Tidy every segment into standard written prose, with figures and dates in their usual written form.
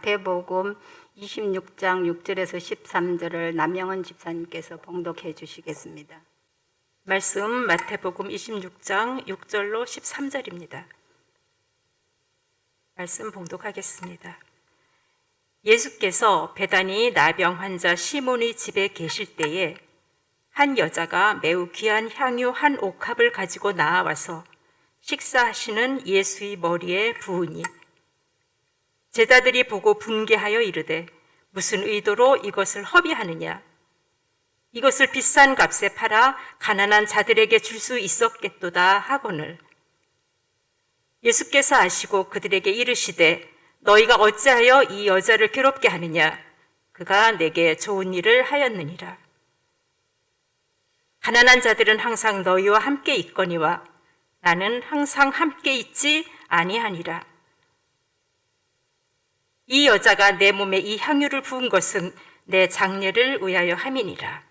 마태복음 26장 6절에서 13절을 남영은 집사님께서 봉독해 주시겠습니다. 말씀 마태복음 26장 6절로 13절입니다. 말씀 봉독하겠습니다. 예수께서 베다니 나병 환자 시몬의 집에 계실 때에 한 여자가 매우 귀한 향유 한 옥합을 가지고 나와서 식사하시는 예수의 머리에 부으니 제자들이 보고 분개하여 이르되 무슨 의도로 이것을 허비하느냐? 이것을 비싼 값에 팔아 가난한 자들에게 줄 수 있었겠도다 하거늘 예수께서 아시고 그들에게 이르시되 너희가 어찌하여 이 여자를 괴롭게 하느냐? 그가 내게 좋은 일을 하였느니라. 가난한 자들은 항상 너희와 함께 있거니와 나는 항상 함께 있지 아니하니라. 이 여자가 내 몸에 이 향유를 부은 것은 내 장례를 위하여 함이니라.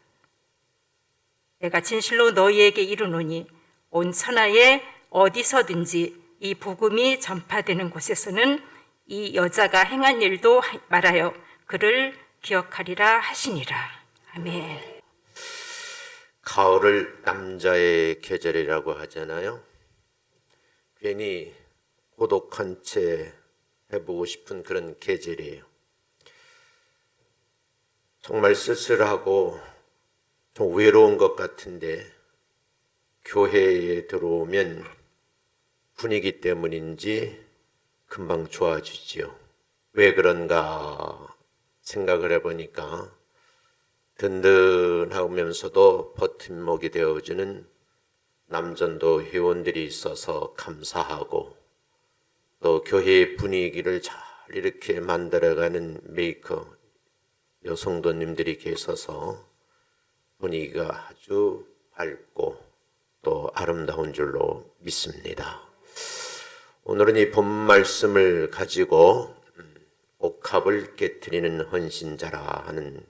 내가 진실로 너희에게 이르노니 온 천하에 어디서든지 이 복음이 전파되는 곳에서는 이 여자가 행한 일도 말하여 그를 기억하리라 하시니라. 아멘. 가을을 남자의 계절이라고 하잖아요. 괜히 고독한 채 해보고 싶은 그런 계절이에요. 정말 쓸쓸하고 좀 외로운 것 같은데 교회에 들어오면 분위기 때문인지 금방 좋아지지요. 왜 그런가 생각을 해보니까 든든하면서도 버팀목이 되어주는 남전도 회원들이 있어서 감사하고 또 교회의 분위기를 잘 이렇게 만들어가는 메이커 여성도님들이 계셔서 분위기가 아주 밝고 또 아름다운 줄로 믿습니다. 오늘은 이 본 말씀을 가지고 옥합을 깨트리는 헌신자라 하는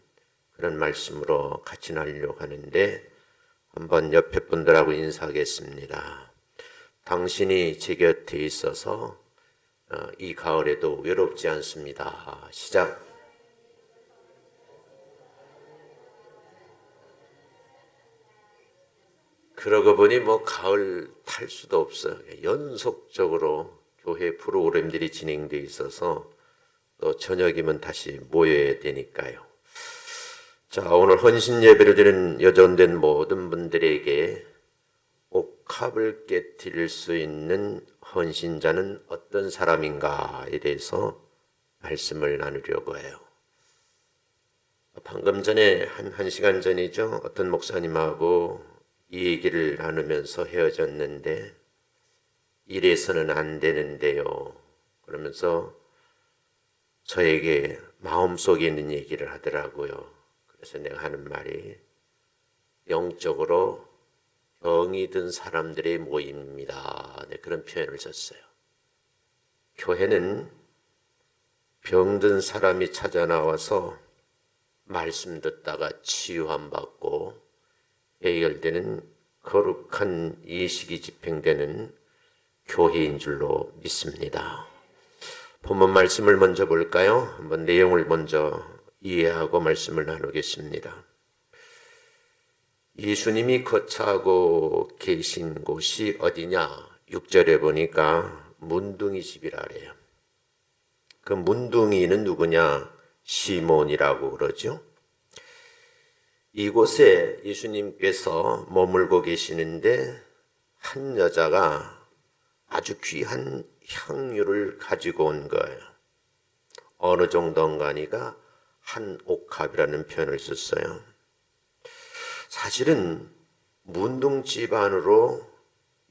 그런 말씀으로 같이 나누려고 하는데 한번 옆에 분들하고 인사하겠습니다. 당신이 제 곁에 있어서 이 가을에도 외롭지 않습니다. 시작. 그러고 보니 가을 탈 수도 없어요. 연속적으로 교회 프로그램들이 진행되어 있어서 또 저녁이면 다시 모여야 되니까요. 자, 오늘 헌신 예배를 드리는 여전된 모든 분들에게 옥합을 깨트릴 수 있는 헌신자는 어떤 사람인가에 대해서 말씀을 나누려고 해요. 방금 전에 한 시간 전이죠. 어떤 목사님하고 이 얘기를 나누면서 헤어졌는데 이래서는 안 되는데요. 그러면서 저에게 마음속에 있는 얘기를 하더라고요. 그래서 내가 하는 말이 영적으로 병이 든 사람들의 모임입니다. 네, 그런 표현을 썼어요. 교회는 병든 사람이 찾아 나와서 말씀 듣다가 치유함 받고 해결되는 거룩한 예식이 집행되는 교회인 줄로 믿습니다. 본문 말씀을 먼저 볼까요? 한번 내용을 먼저 이해하고 말씀을 나누겠습니다. 예수님이 거처하고 계신 곳이 어디냐? 6절에 보니까 문둥이 집이라래요. 그 문둥이는 누구냐? 시몬이라고 그러죠. 이곳에 예수님께서 머물고 계시는데 한 여자가 아주 귀한 향유를 가지고 온 거예요. 어느 정도인가니까 한 옥합이라는 표현을 썼어요. 사실은 문둥집 안으로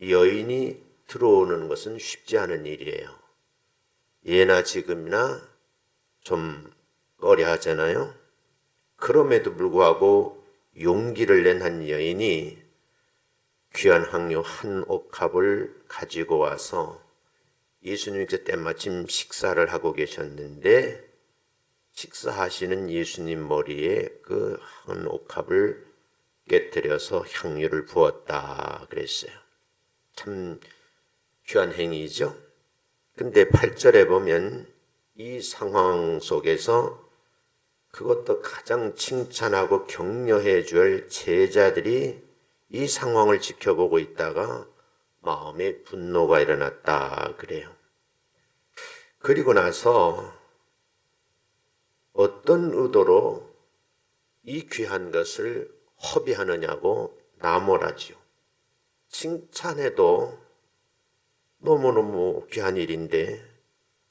여인이 들어오는 것은 쉽지 않은 일이에요. 예나 지금이나 좀 꺼려하잖아요. 그럼에도 불구하고 용기를 낸 한 여인이 귀한 향유 한 옥합을 가지고 와서 예수님께서 때마침 식사를 하고 계셨는데 식사하시는 예수님 머리에 그 한 옥합을 깨뜨려서 향유를 부었다 그랬어요. 참 귀한 행위죠. 근데 8절에 보면 이 상황 속에서 그것도 가장 칭찬하고 격려해 줄 제자들이 이 상황을 지켜보고 있다가 마음에 분노가 일어났다 그래요. 그리고 나서 어떤 의도로 이 귀한 것을 허비하느냐고 나무라지요. 칭찬해도 너무너무 귀한 일인데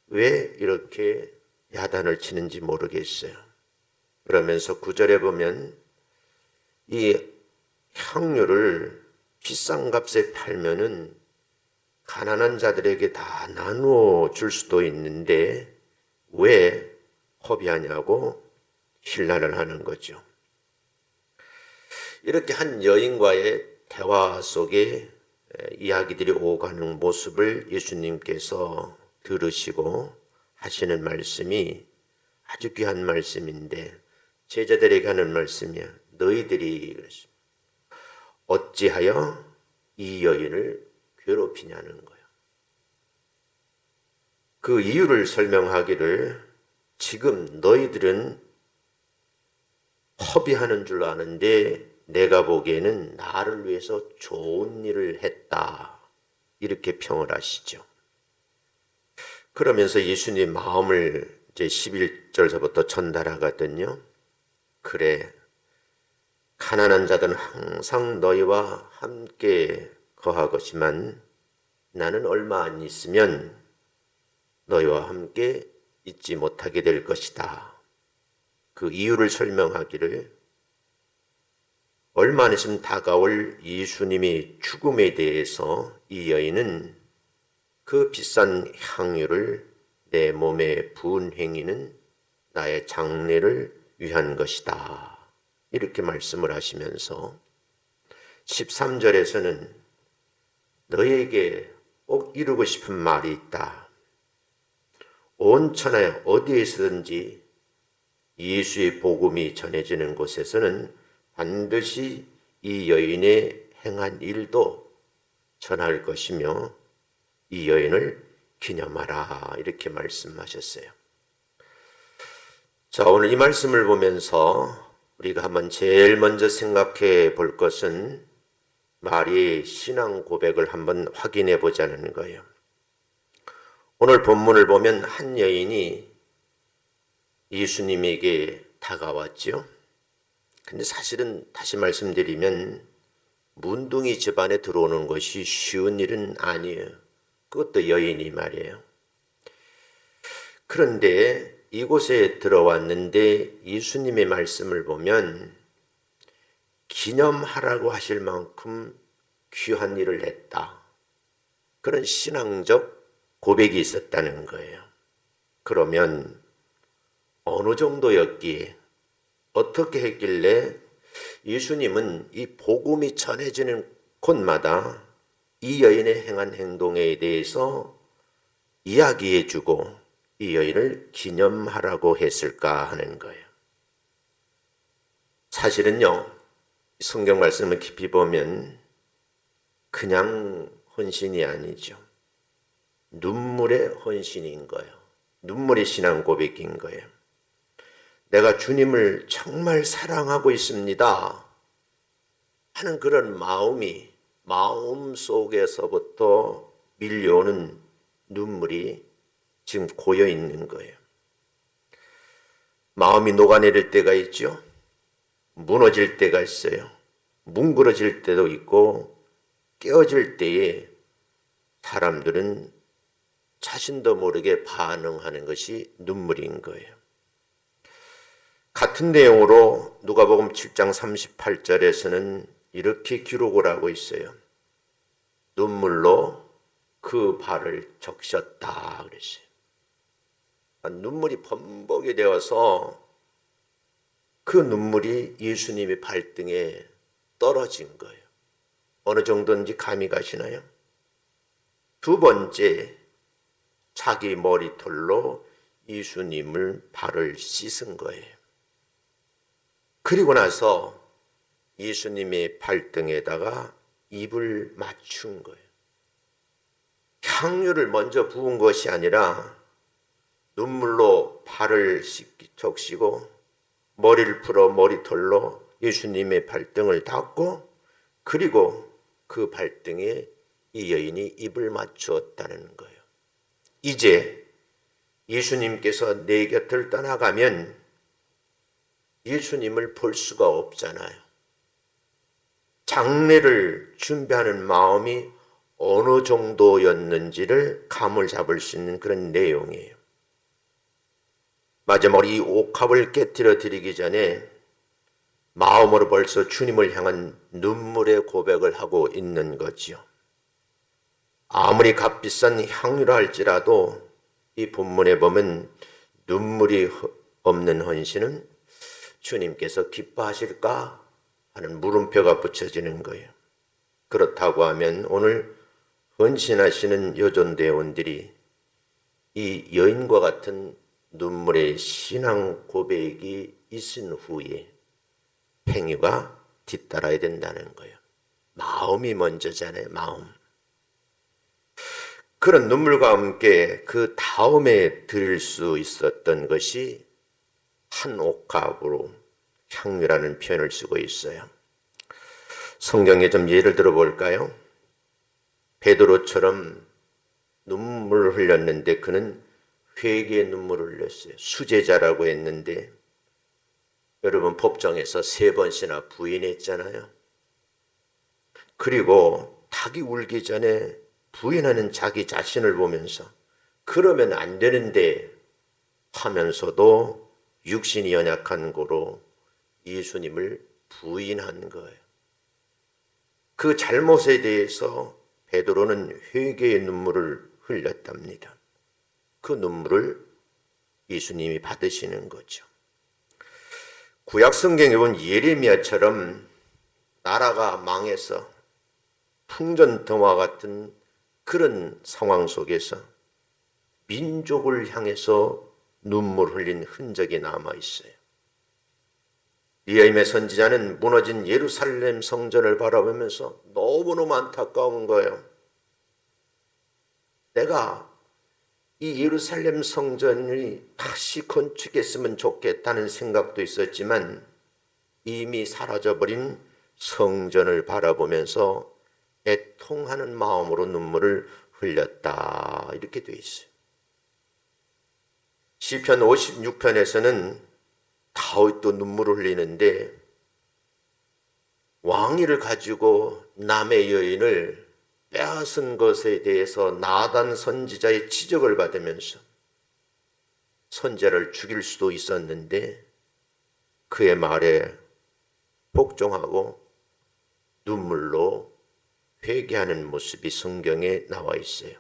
왜 이렇게 야단을 치는지 모르겠어요. 그러면서 9절에 보면 이 향유를 비싼 값에 팔면은 가난한 자들에게 다 나누어 줄 수도 있는데 왜 허비하냐고 힐난을 하는 거죠. 이렇게 한 여인과의 대화 속에 이야기들이 오가는 모습을 예수님께서 들으시고 하시는 말씀이 아주 귀한 말씀인데 제자들에게 하는 말씀이야. 너희들이 그랬습니다. 어찌하여 이 여인을 괴롭히냐는 거예요. 그 이유를 설명하기를 지금 너희들은 허비하는 줄 아는데 내가 보기에는 나를 위해서 좋은 일을 했다. 이렇게 평을 하시죠. 그러면서 예수님 마음을 이제 11절서부터 전달하거든요. 그래, 가난한 자들은 항상 너희와 함께 거하겠지만 나는 얼마 안 있으면 너희와 함께 있지 못하게 될 것이다. 그 이유를 설명하기를 얼마 안 있으면 다가올 예수님의 죽음에 대해서 이 여인은 그 비싼 향유를 내 몸에 부은 행위는 나의 장례를 위한 것이다. 이렇게 말씀을 하시면서 13절에서는 너희에게 꼭 이루고 싶은 말이 있다. 온 천하에 어디에서든지 예수의 복음이 전해지는 곳에서는 반드시 이 여인의 행한 일도 전할 것이며 이 여인을 기념하라 이렇게 말씀하셨어요. 자, 오늘 이 말씀을 보면서 우리가 한번 제일 먼저 생각해 볼 것은 마리의 신앙 고백을 한번 확인해 보자는 거예요. 오늘 본문을 보면 한 여인이 예수님에게 다가왔죠. 근데 사실은 다시 말씀드리면 문둥이 집안에 들어오는 것이 쉬운 일은 아니에요. 그것도 여인이 말이에요. 그런데 이곳에 들어왔는데 예수님의 말씀을 보면 기념하라고 하실 만큼 귀한 일을 했다. 그런 신앙적 고백이 있었다는 거예요. 그러면 어느 정도였기에 어떻게 했길래 예수님은 이 복음이 전해지는 곳마다 이 여인의 행한 행동에 대해서 이야기해 주고 이 여인을 기념하라고 했을까 하는 거예요. 사실은요, 성경 말씀을 깊이 보면 그냥 헌신이 아니죠. 눈물의 헌신인 거예요. 눈물의 신앙 고백인 거예요. 내가 주님을 정말 사랑하고 있습니다 하는 그런 마음이 마음 속에서부터 밀려오는 눈물이 지금 고여 있는 거예요. 마음이 녹아내릴 때가 있죠. 무너질 때가 있어요. 뭉그러질 때도 있고 깨어질 때에 사람들은 자신도 모르게 반응하는 것이 눈물인 거예요. 같은 내용으로 누가복음 7장 38절에서는 이렇게 기록을 하고 있어요. 눈물로 그 발을 적셨다 그랬어요. 눈물이 범벅이 되어서 그 눈물이 예수님의 발등에 떨어진 거예요. 어느 정도인지 감이 가시나요? 두 번째, 자기 머리털로 예수님을 발을 씻은 거예요. 그리고 나서 예수님의 발등에다가 입을 맞춘 거예요. 향유를 먼저 부은 것이 아니라 눈물로 발을 적시고 머리를 풀어 머리털로 예수님의 발등을 닦고 그리고 그 발등에 이 여인이 입을 맞추었다는 거예요. 이제 예수님께서 내 곁을 떠나가면 예수님을 볼 수가 없잖아요. 장례를 준비하는 마음이 어느 정도였는지를 감을 잡을 수 있는 그런 내용이에요. 마지막으로 이 옥합을 깨뜨려 드리기 전에 마음으로 벌써 주님을 향한 눈물의 고백을 하고 있는 거지요. 아무리 값비싼 향유라 할지라도 이 본문에 보면 눈물이 없는 헌신은 주님께서 기뻐하실까 하는 물음표가 붙여지는 거예요. 그렇다고 하면 오늘 헌신하시는 여전대원들이 이 여인과 같은 눈물의 신앙 고백이 있은 후에 행위가 뒤따라야 된다는 거예요. 마음이 먼저잖아요. 마음. 그런 눈물과 함께 그 다음에 드릴 수 있었던 것이 한 옥합으로 향유라는 표현을 쓰고 있어요. 성경에 좀 예를 들어 볼까요? 베드로처럼 눈물을 흘렸는데 그는 회개의 눈물을 흘렸어요. 수제자라고 했는데 여러분 법정에서 3번씩이나 부인했잖아요. 그리고 닭이 울기 전에 부인하는 자기 자신을 보면서 그러면 안 되는데 하면서도 육신이 연약한 고로 예수님을 부인한 거예요. 그 잘못에 대해서 베드로는 회개의 눈물을 흘렸답니다. 그 눈물을 예수님이 받으시는 거죠. 구약 성경에 본 예레미야처럼 나라가 망해서 풍전등화 같은 그런 상황 속에서 민족을 향해서 눈물 흘린 흔적이 남아 있어요. 리아임의 선지자는 무너진 예루살렘 성전을 바라보면서 너무너무 안타까운 거예요. 내가 이 예루살렘 성전이 다시 건축했으면 좋겠다는 생각도 있었지만 이미 사라져버린 성전을 바라보면서 애통하는 마음으로 눈물을 흘렸다. 이렇게 되어 있어요. 시편 56편에서는 다윗도 눈물을 흘리는데 왕위를 가지고 남의 여인을 빼앗은 것에 대해서 나단 선지자의 지적을 받으면서 선지자를 죽일 수도 있었는데 그의 말에 복종하고 눈물로 회개하는 모습이 성경에 나와 있어요.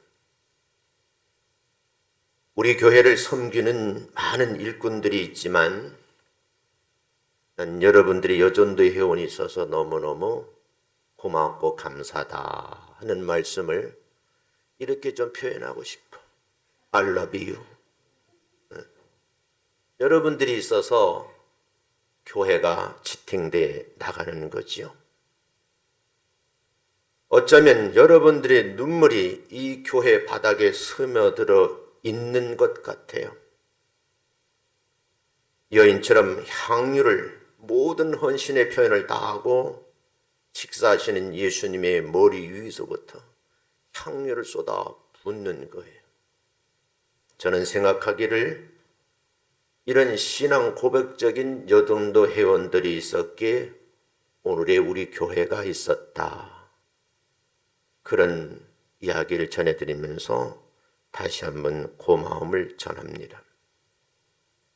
우리 교회를 섬기는 많은 일꾼들이 있지만 난 여러분들이 여전도의 회원이 있어서 너무너무 고맙고 감사하다 하는 말씀을 이렇게 좀 표현하고 싶어. I love you. 여러분들이 있어서 교회가 지탱돼 나가는 거지요. 어쩌면 여러분들의 눈물이 이 교회 바닥에 스며들어 있는 것 같아요. 여인처럼 향유를 모든 헌신의 표현을 다하고 식사하시는 예수님의 머리 위에서부터 향유를 쏟아 붓는 거예요. 저는 생각하기를 이런 신앙 고백적인 여정도 회원들이 있었기에 오늘의 우리 교회가 있었다. 그런 이야기를 전해드리면서 다시 한번 고마움을 전합니다.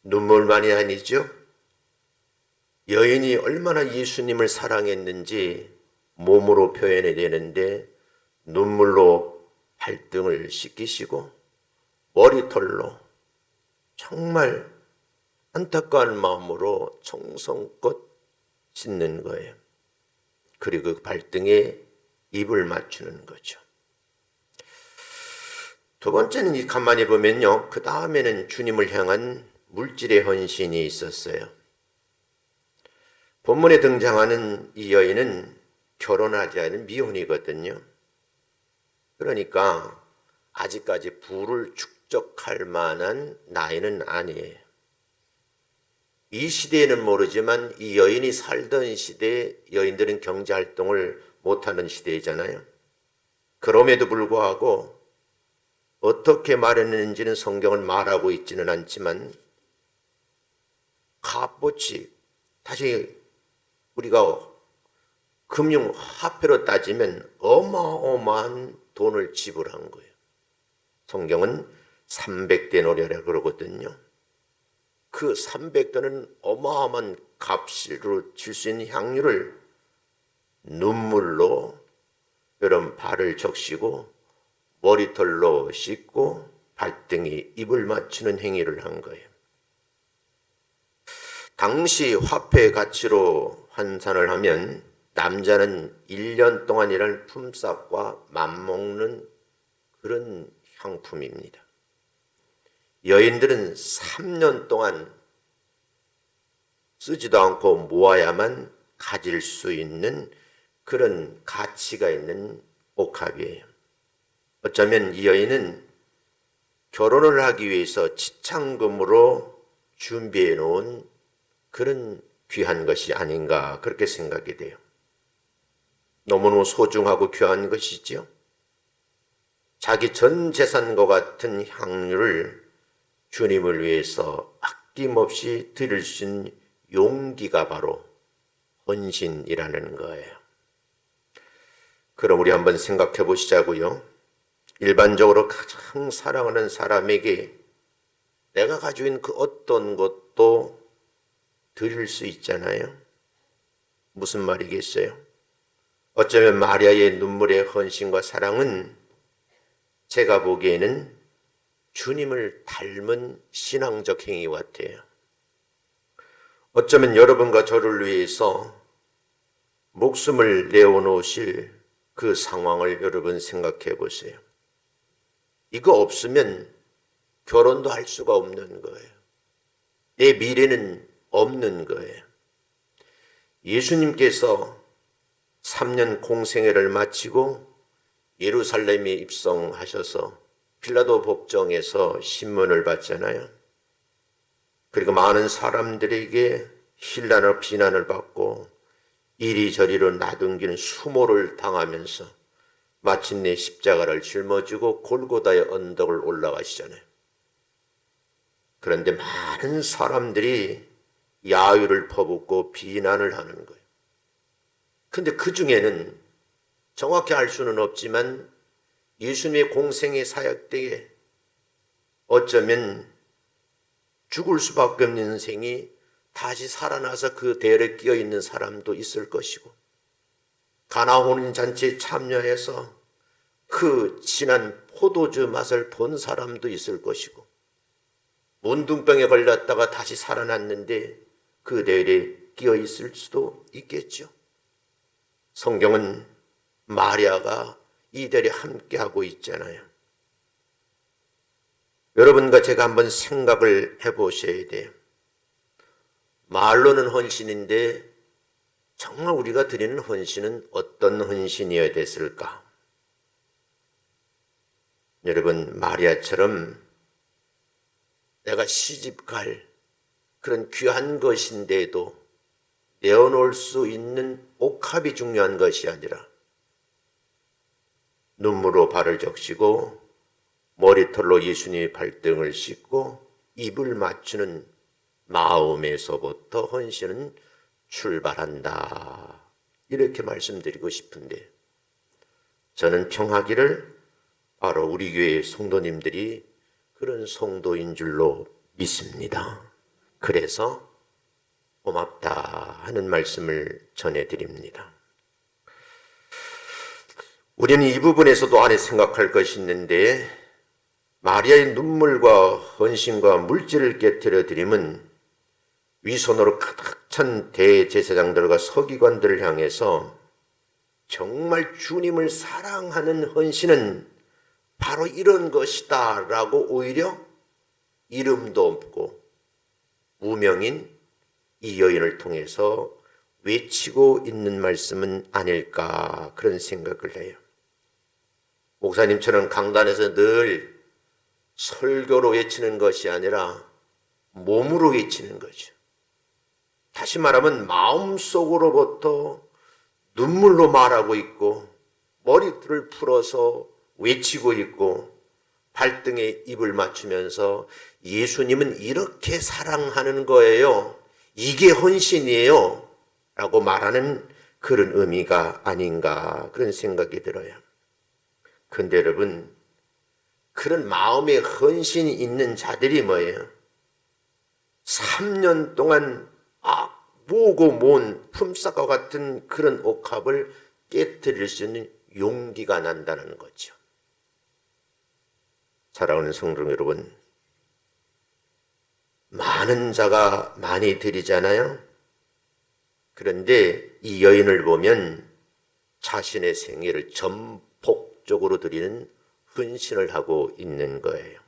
눈물만이 아니죠. 여인이 얼마나 예수님을 사랑했는지 몸으로 표현해야 되는데 눈물로 발등을 씻기시고 머리털로 정말 안타까운 마음으로 정성껏 씻는 거예요. 그리고 그 발등에 입을 맞추는 거죠. 두 번째는 가만히 보면요. 그 다음에는 주님을 향한 물질의 헌신이 있었어요. 본문에 등장하는 이 여인은 결혼하지 않은 미혼이거든요. 그러니까 아직까지 부를 축적할 만한 나이는 아니에요. 이 시대에는 모르지만 이 여인이 살던 시대에 여인들은 경제활동을 못하는 시대잖아요. 그럼에도 불구하고 어떻게 말했는지는 성경은 말하고 있지는 않지만 값어치, 다시 우리가 금융 화폐로 따지면 어마어마한 돈을 지불한 거예요. 성경은 300데나리온이라고 그러거든요. 그 300데는 어마어마한 값으로 칠 수 있는 향유를 눈물로 여러분 발을 적시고 머리털로 씻고 발등에 입을 맞추는 행위를 한 거예요. 당시 화폐 가치로 환산을 하면 남자는 1년 동안 일할 품삯과 맞먹는 그런 향품입니다. 여인들은 3년 동안 쓰지도 않고 모아야만 가질 수 있는 그런 가치가 있는 옥합이에요. 어쩌면 이 여인은 결혼을 하기 위해서 지참금으로 준비해 놓은 그런 귀한 것이 아닌가 그렇게 생각이 돼요. 너무너무 소중하고 귀한 것이지요. 자기 전 재산과 같은 향유를 주님을 위해서 아낌없이 드릴 수 있는 용기가 바로 헌신이라는 거예요. 그럼 우리 한번 생각해 보시자고요. 일반적으로 가장 사랑하는 사람에게 내가 가지고 있는 그 어떤 것도 드릴 수 있잖아요. 무슨 말이겠어요? 어쩌면 마리아의 눈물의 헌신과 사랑은 제가 보기에는 주님을 닮은 신앙적 행위 같아요. 어쩌면 여러분과 저를 위해서 목숨을 내어놓으실 그 상황을 여러분 생각해 보세요. 이거 없으면 결혼도 할 수가 없는 거예요. 내 미래는 없는 거예요. 예수님께서 3년 공생애를 마치고 예루살렘에 입성하셔서 빌라도 법정에서 신문을 받잖아요. 그리고 많은 사람들에게 힐난을 비난을 받고 이리저리로 나둥기는 수모를 당하면서 마침내 십자가를 짊어지고 골고다의 언덕을 올라가시잖아요. 그런데 많은 사람들이 야유를 퍼붓고 비난을 하는 거예요. 근데 그 중에는 정확히 알 수는 없지만 예수님의 공생의 사역 때에 어쩌면 죽을 수밖에 없는 인생이 다시 살아나서 그 대열에 끼어 있는 사람도 있을 것이고, 가나 혼인 잔치에 참여해서 그 진한 포도주 맛을 본 사람도 있을 것이고, 문둥병에 걸렸다가 다시 살아났는데 그 대열에 끼어 있을 수도 있겠죠. 성경은 마리아가 이 대열에 함께하고 있잖아요. 여러분과 제가 한번 생각을 해보셔야 돼요. 말로는 헌신인데 정말 우리가 드리는 헌신은 어떤 헌신이어야 됐을까? 여러분, 마리아처럼 내가 시집갈 그런 귀한 것인데도 내어놓을 수 있는 옥합이 중요한 것이 아니라 눈물로 발을 적시고 머리털로 예수님의 발등을 씻고 입을 맞추는 마음에서부터 헌신은 출발한다. 이렇게 말씀드리고 싶은데, 저는 평화기를 바로 우리 교회 성도님들이 그런 성도인 줄로 믿습니다. 그래서 고맙다 하는 말씀을 전해드립니다. 우리는 이 부분에서도 안에 생각할 것이 있는데, 마리아의 눈물과 헌신과 물질을 깨뜨려 드림은 위선으로 가득 찬 대제사장들과 서기관들을 향해서 정말 주님을 사랑하는 헌신은 바로 이런 것이다 라고 오히려 이름도 없고 무명인 이 여인을 통해서 외치고 있는 말씀은 아닐까 그런 생각을 해요. 목사님처럼 강단에서 늘 설교로 외치는 것이 아니라 몸으로 외치는 거죠. 다시 말하면 마음속으로부터 눈물로 말하고 있고 머리털을 풀어서 외치고 있고 발등에 입을 맞추면서 예수님은 이렇게 사랑하는 거예요. 이게 헌신이에요. 라고 말하는 그런 의미가 아닌가 그런 생각이 들어요. 그런데 여러분, 그런 마음에 헌신이 있는 자들이 뭐예요? 3년 동안 모으고 모은 품삯과 같은 그런 옥합을 깨뜨릴 수 있는 용기가 난다는 거죠. 사랑하는 성도 여러분, 많은 자가 많이 드리잖아요. 그런데 이 여인을 보면 자신의 생애를 전폭적으로 드리는 헌신을 하고 있는 거예요.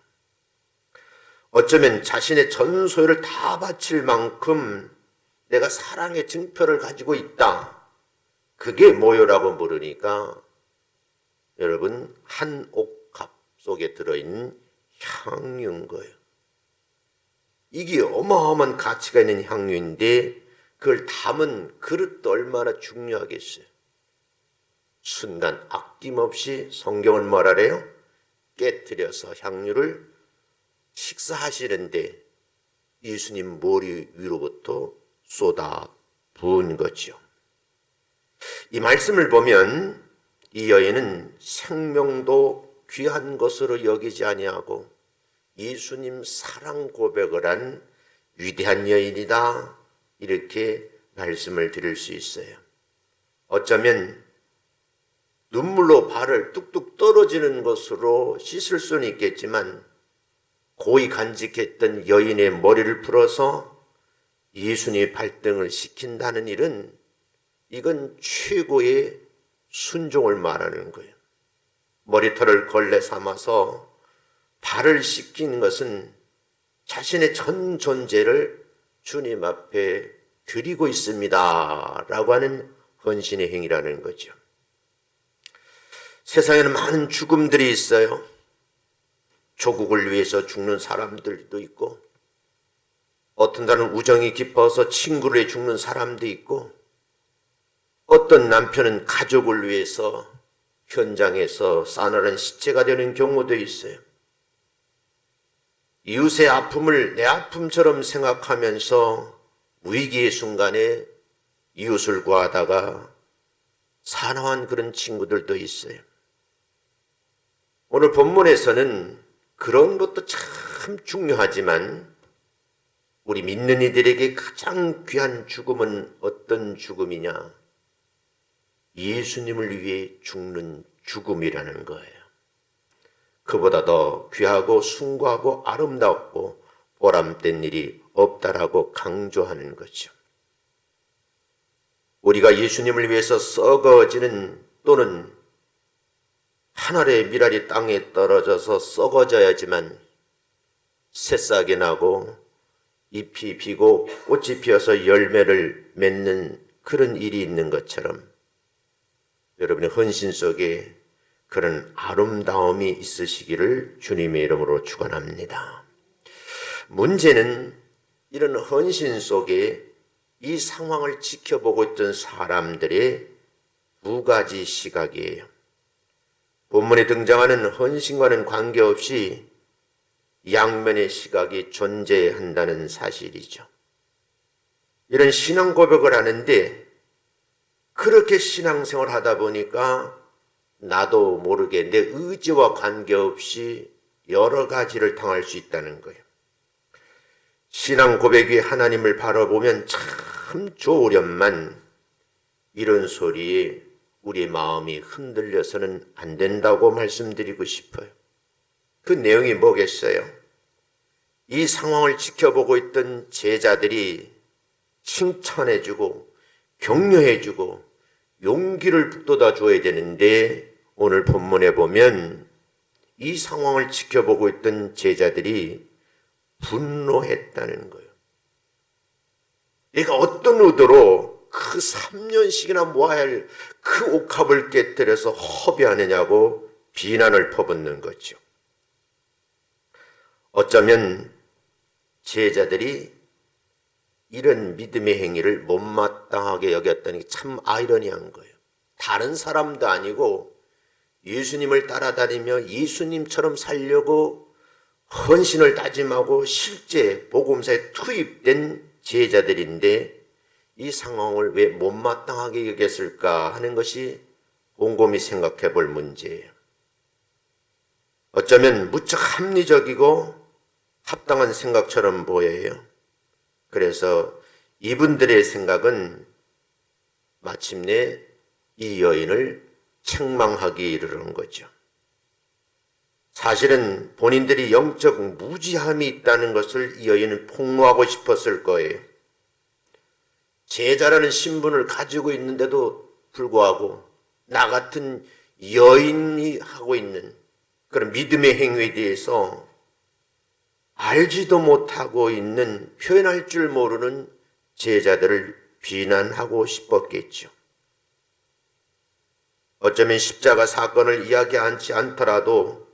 어쩌면 자신의 전 소유를 다 바칠 만큼 내가 사랑의 증표를 가지고 있다. 그게 뭐요라고 물으니까 여러분, 한 옥합 속에 들어있는 향유인 거예요. 이게 어마어마한 가치가 있는 향유인데 그걸 담은 그릇도 얼마나 중요하겠어요. 순간 아낌없이 성경은 뭐라래요? 깨뜨려서 향유를 식사하시는데 예수님 머리 위로부터 쏟아 부은 거죠. 이 말씀을 보면 이 여인은 생명도 귀한 것으로 여기지 아니하고 예수님 사랑 고백을 한 위대한 여인이다, 이렇게 말씀을 드릴 수 있어요. 어쩌면 눈물로 발을 뚝뚝 떨어지는 것으로 씻을 수는 있겠지만 고이 간직했던 여인의 머리를 풀어서 예수님의 발등을 씻긴다는 일은 이건 최고의 순종을 말하는 거예요. 머리털을 걸레 삼아서 발을 씻기는 것은 자신의 전 존재를 주님 앞에 드리고 있습니다 라고 하는 헌신의 행위라는 거죠. 세상에는 많은 죽음들이 있어요. 조국을 위해서 죽는 사람들도 있고, 어떤 날은 우정이 깊어서 친구를 위해 죽는 사람도 있고, 어떤 남편은 가족을 위해서 현장에서 싸늘한 시체가 되는 경우도 있어요. 이웃의 아픔을 내 아픔처럼 생각하면서 위기의 순간에 이웃을 구하다가 사나운 그런 친구들도 있어요. 오늘 본문에서는 그런 것도 참 중요하지만 우리 믿는 이들에게 가장 귀한 죽음은 어떤 죽음이냐? 예수님을 위해 죽는 죽음이라는 거예요. 그보다 더 귀하고 숭고하고 아름답고 보람된 일이 없다라고 강조하는 거죠. 우리가 예수님을 위해서 썩어지는 또는 한 알의 밀알이 땅에 떨어져서 썩어져야지만 새싹이 나고 잎이 피고 꽃이 피어서 열매를 맺는 그런 일이 있는 것처럼 여러분의 헌신 속에 그런 아름다움이 있으시기를 주님의 이름으로 축원합니다. 문제는 이런 헌신 속에 이 상황을 지켜보고 있던 사람들의 두 가지 시각이에요. 본문에 등장하는 헌신과는 관계없이 양면의 시각이 존재한다는 사실이죠. 이런 신앙 고백을 하는데 그렇게 신앙생활을 하다 보니까 나도 모르게 내 의지와 관계없이 여러 가지를 당할 수 있다는 거예요. 신앙 고백 위에 하나님을 바라보면 참 좋으련만 이런 소리에 우리 마음이 흔들려서는 안 된다고 말씀드리고 싶어요. 그 내용이 뭐겠어요? 이 상황을 지켜보고 있던 제자들이 칭찬해주고 격려해주고 용기를 북돋아 줘야 되는데 오늘 본문에 보면 이 상황을 지켜보고 있던 제자들이 분노했다는 거예요. 얘가 어떤 의도로 그 3년씩이나 모아야 할 그 옥합을 깨뜨려서 허비하느냐고 비난을 퍼붓는 거죠. 어쩌면 제자들이 이런 믿음의 행위를 못마땅하게 여겼다는 게 참 아이러니한 거예요. 다른 사람도 아니고 예수님을 따라다니며 예수님처럼 살려고 헌신을 다짐하고 실제 복음사에 투입된 제자들인데 이 상황을 왜 못마땅하게 여겼을까 하는 것이 곰곰이 생각해 볼 문제예요. 어쩌면 무척 합리적이고 합당한 생각처럼 보여요. 그래서 이분들의 생각은 마침내 이 여인을 책망하기 이르는 거죠. 사실은 본인들이 영적 무지함이 있다는 것을 이 여인은 폭로하고 싶었을 거예요. 제자라는 신분을 가지고 있는데도 불구하고 나 같은 여인이 하고 있는 그런 믿음의 행위에 대해서 알지도 못하고 있는, 표현할 줄 모르는 제자들을 비난하고 싶었겠죠. 어쩌면 십자가 사건을 이야기하지 않더라도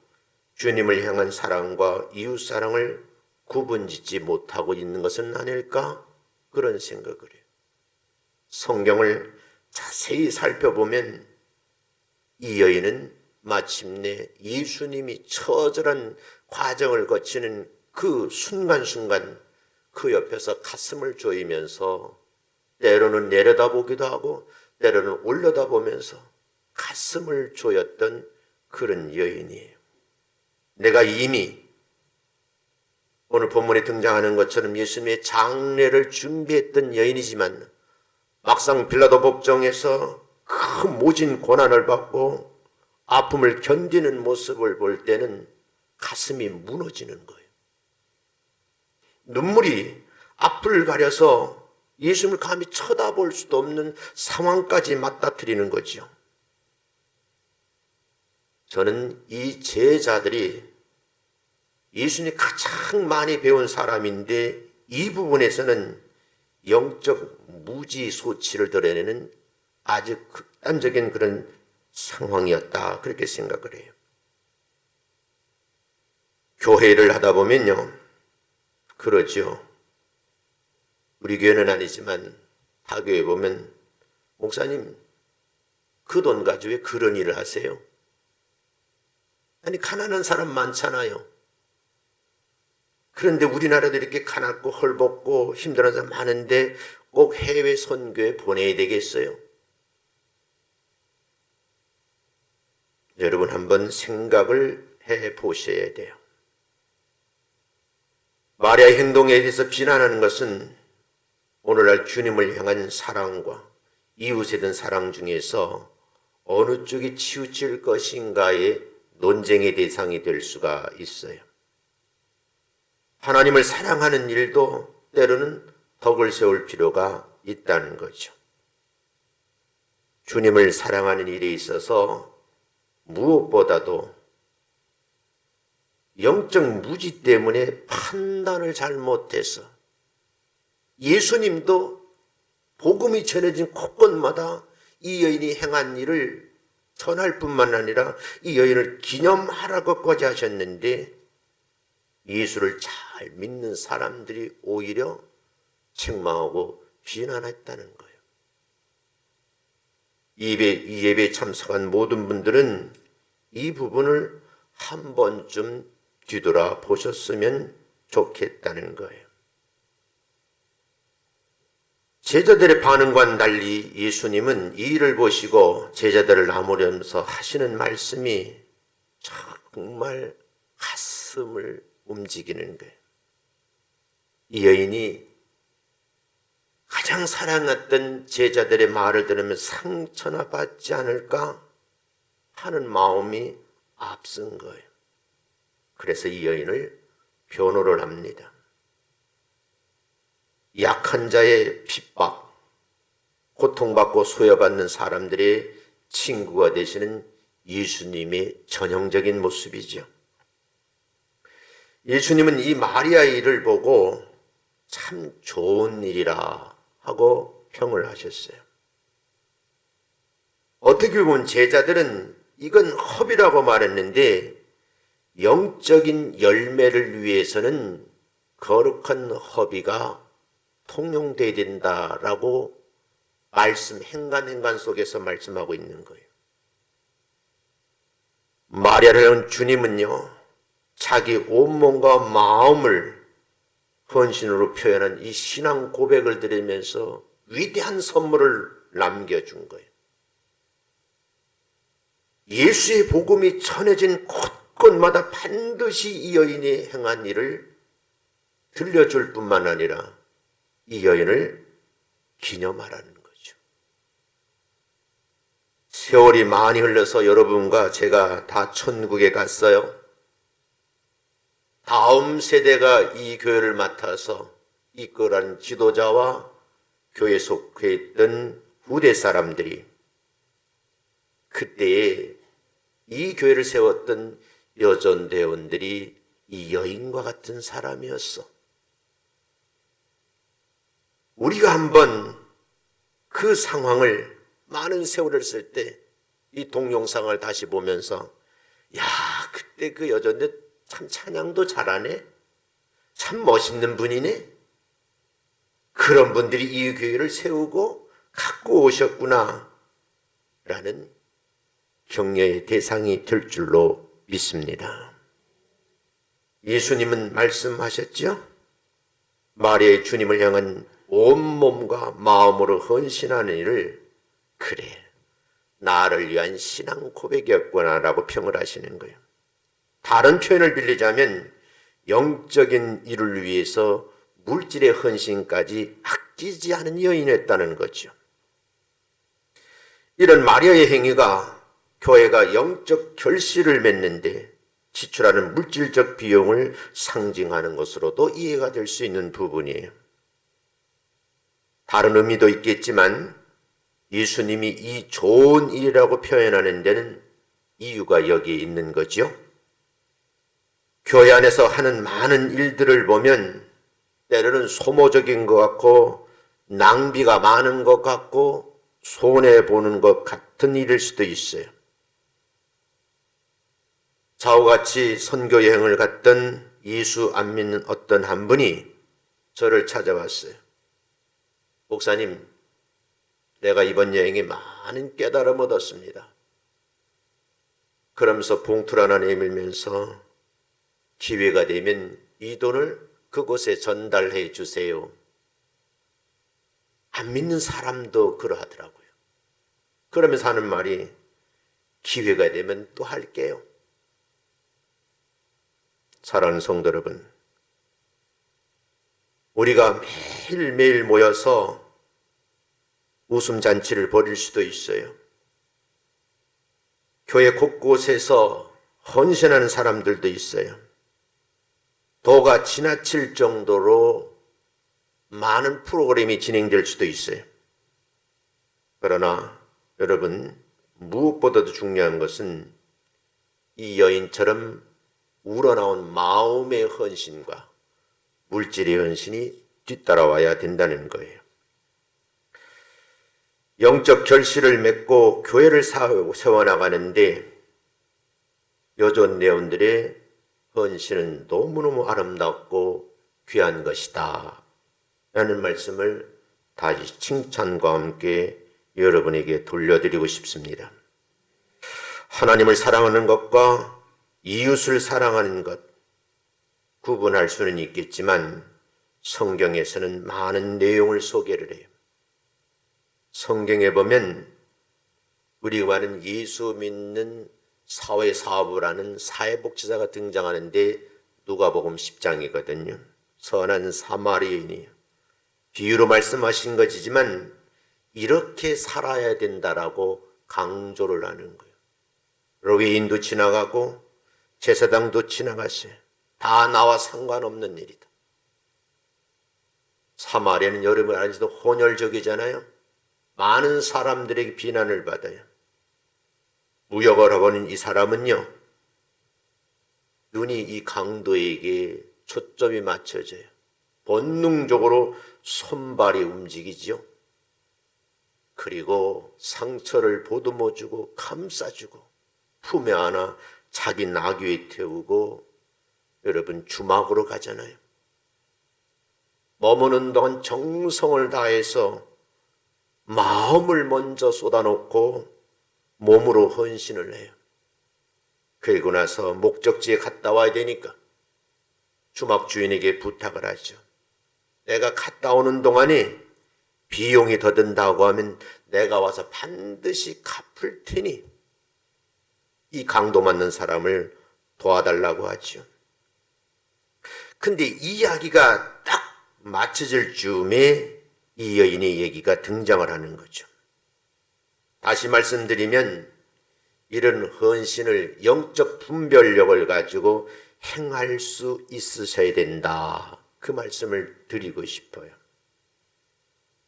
주님을 향한 사랑과 이웃 사랑을 구분짓지 못하고 있는 것은 아닐까? 그런 생각을 해요. 성경을 자세히 살펴보면 이 여인은 마침내 예수님이 처절한 과정을 거치는 그 순간순간 그 옆에서 가슴을 조이면서 때로는 내려다보기도 하고 때로는 올려다보면서 가슴을 조였던 그런 여인이에요. 내가 이미 오늘 본문에 등장하는 것처럼 예수님의 장례를 준비했던 여인이지만 막상 빌라도 법정에서 그 모진 고난을 받고 아픔을 견디는 모습을 볼 때는 가슴이 무너지는 거예요. 눈물이 앞을 가려서 예수님을 감히 쳐다볼 수도 없는 상황까지 맞닥뜨리는 거죠. 저는 이 제자들이 예수님이 가장 많이 배운 사람인데 이 부분에서는 영적 무지 소치를 드러내는 아주 극단적인 그런 상황이었다, 그렇게 생각을 해요. 교회를 하다 보면요, 그러죠. 우리 교회는 아니지만 타 교회 보면 목사님 그 돈 가지고 왜 그런 일을 하세요? 아니 가난한 사람 많잖아요. 그런데 우리나라도 이렇게 가난하고 헐벗고 힘들어하는 사람 많은데 꼭 해외 선교에 보내야 되겠어요? 여러분 한번 생각을 해 보셔야 돼요. 마리아의 행동에 대해서 비난하는 것은 오늘날 주님을 향한 사랑과 이웃에 대한 사랑 중에서 어느 쪽이 치우칠 것인가의 논쟁의 대상이 될 수가 있어요. 하나님을 사랑하는 일도 때로는 덕을 세울 필요가 있다는 거죠. 주님을 사랑하는 일에 있어서 무엇보다도 영적 무지 때문에 판단을 잘못해서 예수님도 복음이 전해진 곳곳마다 이 여인이 행한 일을 전할 뿐만 아니라 이 여인을 기념하라고까지 하셨는데 예수를 잘 믿는 사람들이 오히려 책망하고 비난했다는 거예요. 이 예배에 참석한 모든 분들은 이 부분을 한 번쯤 뒤돌아 보셨으면 좋겠다는 거예요. 제자들의 반응과는 달리 예수님은 이 일을 보시고 제자들을 나무려면서 하시는 말씀이 정말 가슴을 움직이는 거예요. 이 여인이 가장 사랑했던 제자들의 말을 들으면 상처나 받지 않을까 하는 마음이 앞선 거예요. 그래서 이 여인을 변호를 합니다. 약한 자의 핍박, 고통받고 소외받는 사람들의 친구가 되시는 예수님의 전형적인 모습이죠. 예수님은 이 마리아의 일을 보고 참 좋은 일이라 하고 평을 하셨어요. 어떻게 보면 제자들은 이건 허비라고 말했는데 영적인 열매를 위해서는 거룩한 허비가 통용돼야 된다라고 행간 속에서 말씀하고 있는 거예요. 마리아라는 주님은요, 자기 온몸과 마음을 헌신으로 표현한 이 신앙 고백을 드리면서 위대한 선물을 남겨준 거예요. 예수의 복음이 전해진 곳곳마다 반드시 이 여인이 행한 일을 들려줄 뿐만 아니라 이 여인을 기념하라는 거죠. 세월이 많이 흘러서 여러분과 제가 다 천국에 갔어요. 다음 세대가 이 교회를 맡아서 이끌어간 지도자와 교회에 속해 있던 후대 사람들이 그때에 이 교회를 세웠던 여전대원들이 이 여인과 같은 사람이었어. 우리가 한번 그 상황을 많은 세월을 쓸 때 이 동영상을 다시 보면서 야, 그때 그 여전대 참 찬양도 잘하네. 참 멋있는 분이네. 그런 분들이 이 교회를 세우고 갖고 오셨구나 라는 격려의 대상이 될 줄로 믿습니다. 예수님은 말씀하셨죠? 마리아의 주님을 향한 온몸과 마음으로 헌신하는 일을 그래, 나를 위한 신앙 고백이었구나 라고 평을 하시는 거예요. 다른 표현을 빌리자면 영적인 일을 위해서 물질의 헌신까지 아끼지 않은 여인이었다는 거죠. 이런 마리아의 행위가 교회가 영적 결실을 맺는데 지출하는 물질적 비용을 상징하는 것으로도 이해가 될 수 있는 부분이에요. 다른 의미도 있겠지만 예수님이 이 좋은 일이라고 표현하는 데는 이유가 여기에 있는 거죠. 교회 안에서 하는 많은 일들을 보면 때로는 소모적인 것 같고 낭비가 많은 것 같고 손해보는 것 같은 일일 수도 있어요. 저와 같이 선교 여행을 갔던 예수 안 믿는 어떤 한 분이 저를 찾아왔어요. 목사님, 내가 이번 여행에 많은 깨달음 얻었습니다. 그러면서 봉투를 하나 내밀면서 기회가 되면 이 돈을 그곳에 전달해 주세요. 안 믿는 사람도 그러하더라고요. 그러면서 하는 말이 기회가 되면 또 할게요. 사랑하는 성도 여러분, 우리가 매일매일 모여서 웃음잔치를 벌일 수도 있어요. 교회 곳곳에서 헌신하는 사람들도 있어요. 도가 지나칠 정도로 많은 프로그램이 진행될 수도 있어요. 그러나 여러분, 무엇보다도 중요한 것은 이 여인처럼 우러나온 마음의 헌신과 물질의 헌신이 뒤따라와야 된다는 거예요. 영적 결실을 맺고 교회를 세워나가는데 여전대원들의 헌신은 너무너무 아름답고 귀한 것이다 라는 말씀을 다시 칭찬과 함께 여러분에게 돌려드리고 싶습니다. 하나님을 사랑하는 것과 이웃을 사랑하는 것 구분할 수는 있겠지만 성경에서는 많은 내용을 소개를 해요. 성경에 보면 우리가 말하는 예수 믿는 사회사업을 하는 사회복지사가 등장하는데 누가복음 10장이거든요. 선한 사마리아인이에요. 비유로 말씀하신 것이지만 이렇게 살아야 된다라고 강조를 하는 거예요. 외인도 지나가고 제사장도 지나갔어요. 다 나와 상관없는 일이다. 사마리아는 여러분 알지도 혼혈족이잖아요. 많은 사람들에게 비난을 받아요. 무역을 하고는 이 사람은요, 눈이 이 강도에게 초점이 맞춰져요. 본능적으로 손발이 움직이지요. 그리고 상처를 보듬어주고 감싸주고 품에 안아 자기 나귀에 태우고 여러분 주막으로 가잖아요. 머무는 동안 정성을 다해서 마음을 먼저 쏟아놓고 몸으로 헌신을 해요. 그리고 나서 목적지에 갔다 와야 되니까 주막 주인에게 부탁을 하죠. 내가 갔다 오는 동안에 비용이 더 든다고 하면 내가 와서 반드시 갚을 테니 이 강도 맞는 사람을 도와달라고 하죠. 근데 이 이야기가 딱 맞춰질 즈음에 이 여인의 얘기가 등장을 하는 거죠. 다시 말씀드리면 이런 헌신을 영적 분별력을 가지고 행할 수 있으셔야 된다. 그 말씀을 드리고 싶어요.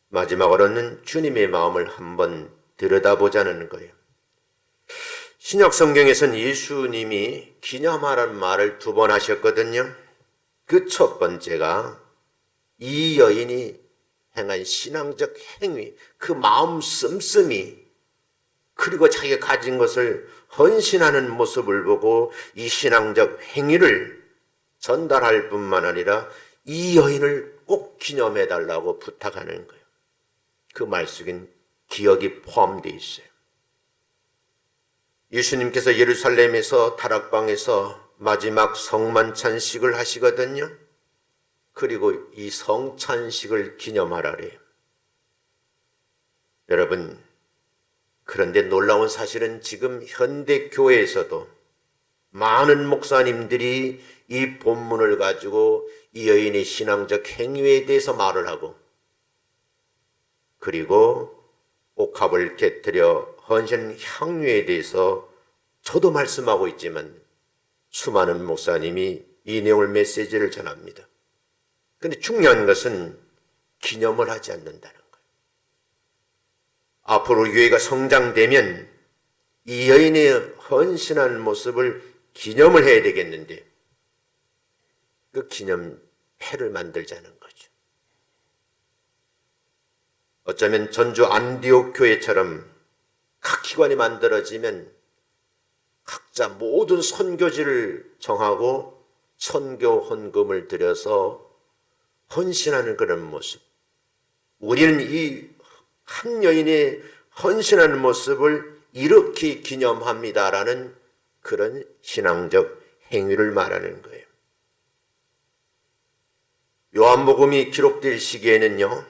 마지막으로는 주님의 마음을 한번 들여다보자는 거예요. 신약 성경에서는 예수님이 기념하라는 말을 2번 하셨거든요. 그 첫 번째가 이 여인이 행한 신앙적 행위, 그 마음 씀씀이, 그리고 자기가 가진 것을 헌신하는 모습을 보고 이 신앙적 행위를 전달할 뿐만 아니라 이 여인을 꼭 기념해달라고 부탁하는 거예요. 그 말 속엔 기억이 포함되어 있어요. 예수님께서 예루살렘에서 다락방에서 마지막 성만찬식을 하시거든요. 그리고 이 성찬식을 기념하라래요. 여러분, 그런데 놀라운 사실은 지금 현대 교회에서도 많은 목사님들이 이 본문을 가지고 이 여인의 신앙적 행위에 대해서 말을 하고, 그리고 옥합을 깨뜨려 헌신 향유에 대해서 저도 말씀하고 있지만 수많은 목사님이 이 내용을 메시지를 전합니다. 그런데 중요한 것은 기념을 하지 않는다는 거예요. 앞으로 교회가 성장되면 이 여인의 헌신하는 모습을 기념을 해야 되겠는데 그 기념회를 만들자는 거죠. 어쩌면 전주 안디옥 교회처럼 각 기관이 만들어지면 각자 모든 선교지를 정하고 선교 헌금을 들여서 헌신하는 그런 모습. 우리는 이 한 여인의 헌신하는 모습을 이렇게 기념합니다라는 그런 신앙적 행위를 말하는 거예요. 요한복음이 기록될 시기에는요,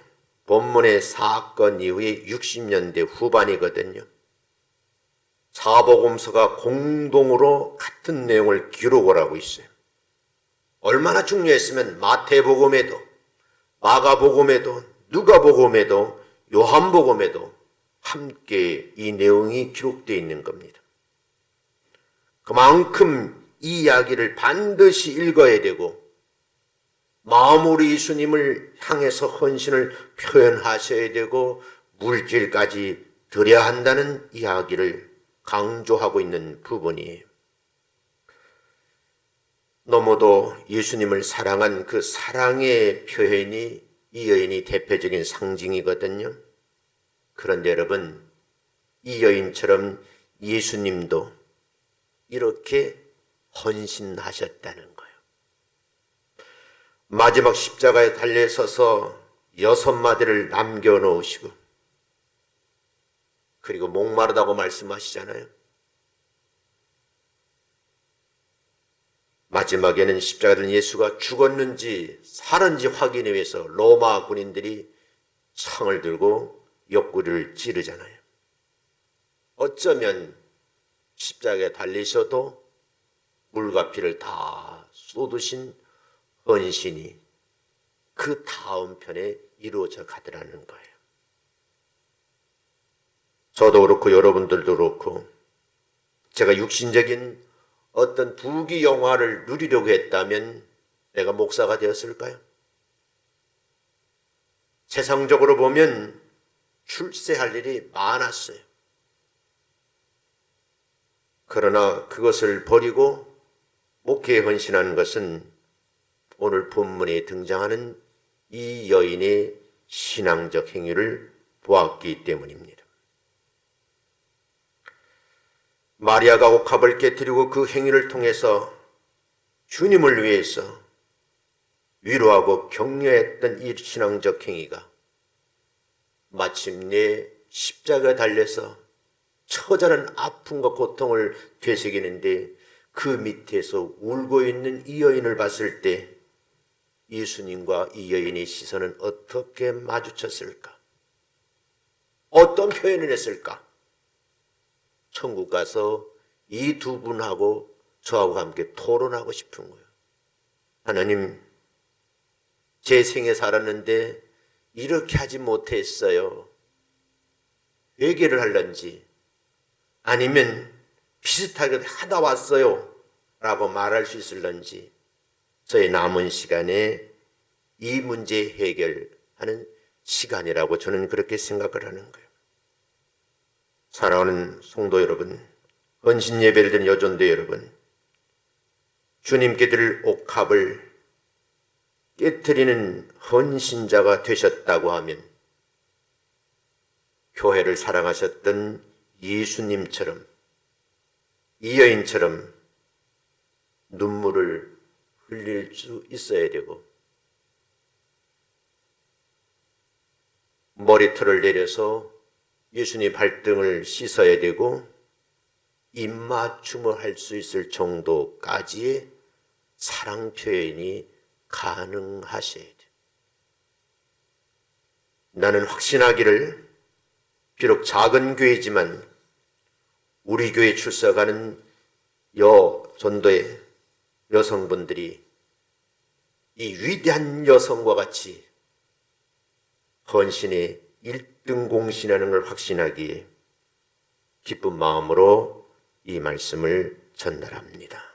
본문의 사건 이후에 60년대 후반이거든요. 사복음서가 공동으로 같은 내용을 기록을 하고 있어요. 얼마나 중요했으면 마태복음에도, 마가복음에도, 누가복음에도, 요한복음에도 함께 이 내용이 기록되어 있는 겁니다. 그만큼 이 이야기를 반드시 읽어야 되고 마음으로 예수님을 향해서 헌신을 표현하셔야 되고 물질까지 드려야 한다는 이야기를 강조하고 있는 부분이에요. 너무도 예수님을 사랑한 그 사랑의 표현이 이 여인이 대표적인 상징이거든요. 그런데 여러분, 이 여인처럼 예수님도 이렇게 헌신하셨다는 거예요. 마지막 십자가에 달려 서서 6마디를 남겨놓으시고 그리고 목마르다고 말씀하시잖아요. 마지막에는 십자가에 달린 예수가 죽었는지 살았는지 확인하기 위해서 로마 군인들이 창을 들고 옆구리를 찌르잖아요. 어쩌면 십자가에 달리셔도 물과 피를 다 쏟으신 헌신이 그 다음 편에 이루어져 가더라는 거예요. 저도 그렇고 여러분들도 그렇고 제가 육신적인 어떤 부귀 영화를 누리려고 했다면 내가 목사가 되었을까요? 세상적으로 보면 출세할 일이 많았어요. 그러나 그것을 버리고 목회에 헌신하는 것은 오늘 본문에 등장하는 이 여인의 신앙적 행위를 보았기 때문입니다. 마리아가 옥합을 깨뜨리고 그 행위를 통해서 주님을 위해서 위로하고 격려했던 이 신앙적 행위가 마침내 십자가에 달려서 처절한 아픔과 고통을 되새기는데 그 밑에서 울고 있는 이 여인을 봤을 때 예수님과 이 여인의 시선은 어떻게 마주쳤을까? 어떤 표현을 했을까? 천국 가서 이 두 분하고 저하고 함께 토론하고 싶은 거예요. 하나님, 제 생에 살았는데 이렇게 하지 못했어요. 회개를 할런지 아니면 비슷하게 하다 왔어요 라고 말할 수 있을런지 저의 남은 시간에 이 문제 해결하는 시간이라고 저는 그렇게 생각을 하는 거예요. 사랑하는 성도 여러분, 헌신 예배를 드린 여전도 여러분, 주님께 드릴 옥합을 깨트리는 헌신자가 되셨다고 하면 교회를 사랑하셨던 예수님처럼 이 여인처럼 눈물을 흘릴 수 있어야 되고 머리털을 내려서 예수님 발등을 씻어야 되고 입맞춤을 할 수 있을 정도까지의 사랑 표현이 가능하셔야 돼요. 나는 확신하기를 비록 작은 교회지만 우리 교회 출석하는 전도의 여성분들이 이 위대한 여성과 같이 헌신의 1등 공신하는 걸 확신하기에 기쁜 마음으로 이 말씀을 전달합니다.